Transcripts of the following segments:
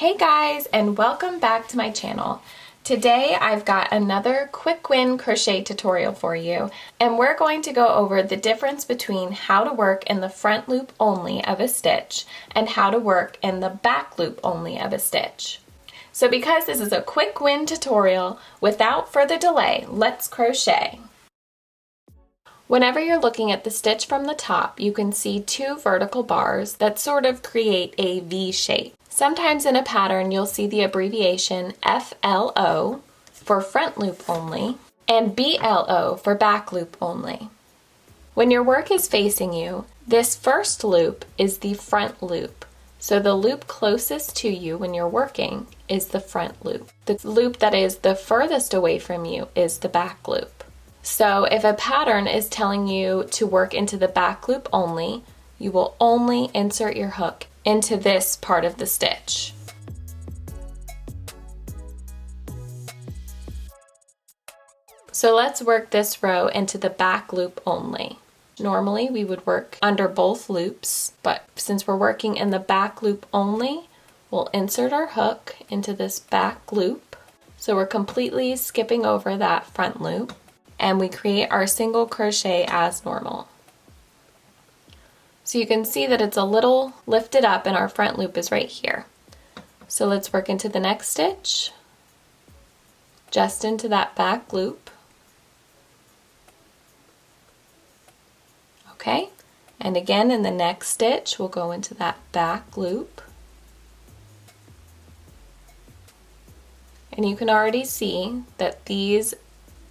Hey guys, and welcome back to my channel. Today I've got another quick win crochet tutorial for you, and we're going to go over the difference between how to work in the front loop only of a stitch and how to work in the back loop only of a stitch. So because this is a quick win tutorial, without further delay, let's crochet. Whenever you're looking at the stitch from the top, you can see two vertical bars that sort of create a V shape. Sometimes in a pattern you'll see the abbreviation FLO for front loop only and BLO for back loop only. When your work is facing you, this first loop is the front loop. So the loop closest to you when you're working is the front loop. The loop that is the furthest away from you is the back loop. So if a pattern is telling you to work into the back loop only, you will only insert your hook into this part of the stitch. So let's work this row into the back loop only. Normally we would work under both loops, but since we're working in the back loop only, we'll insert our hook into this back loop. So we're completely skipping over that front loop, and we create our single crochet as normal. So you can see that it's a little lifted up and our front loop is right here. So let's work into the next stitch, just into that back loop. Okay, and again in the next stitch we'll go into that back loop. And you can already see that these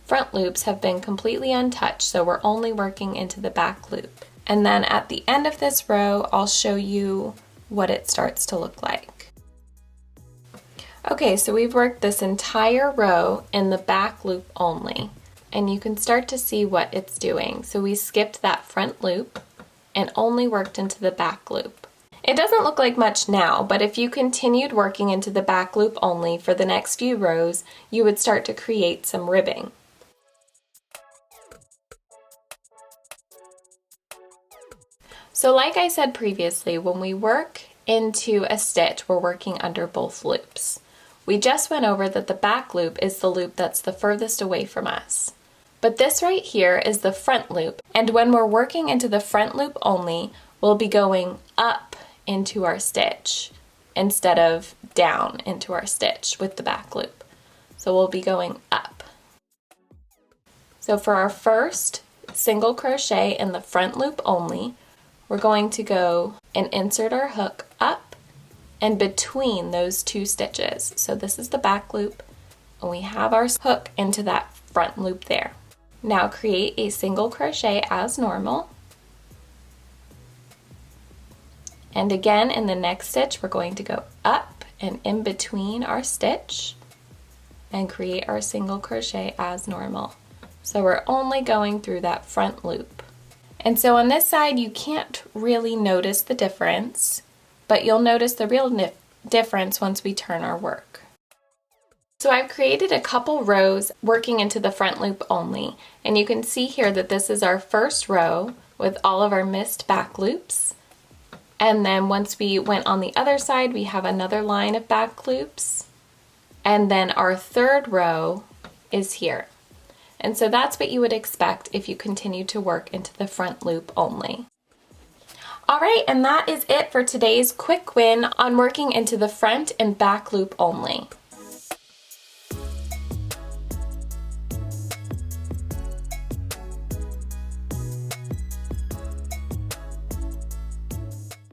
front loops have been completely untouched, so we're only working into the back loop. And then at the end of this row, I'll show you what it starts to look like. Okay, so we've worked this entire row in the back loop only, and you can start to see what it's doing. So we skipped that front loop and only worked into the back loop. It doesn't look like much now, but if you continued working into the back loop only for the next few rows, you would start to create some ribbing. So like I said previously, when we work into a stitch, we're working under both loops. We just went over that the back loop is the loop that's the furthest away from us. But this right here is the front loop, and when we're working into the front loop only, we'll be going up into our stitch instead of down into our stitch with the back loop. So we'll be going up. So for our first single crochet in the front loop only, we're going to go and insert our hook up and between those two stitches. So this is the back loop, and we have our hook into that front loop there. Now create a single crochet as normal. And again in the next stitch, we're going to go up and in between our stitch and create our single crochet as normal. So we're only going through that front loop. And so on this side, you can't really notice the difference, but you'll notice the real difference once we turn our work. So I've created a couple rows working into the front loop only, and you can see here that this is our first row with all of our missed back loops. And then once we went on the other side, we have another line of back loops. And then our third row is here. And so that's what you would expect if you continue to work into the front loop only. All right, and that is it for today's quick win on working into the front and back loop only.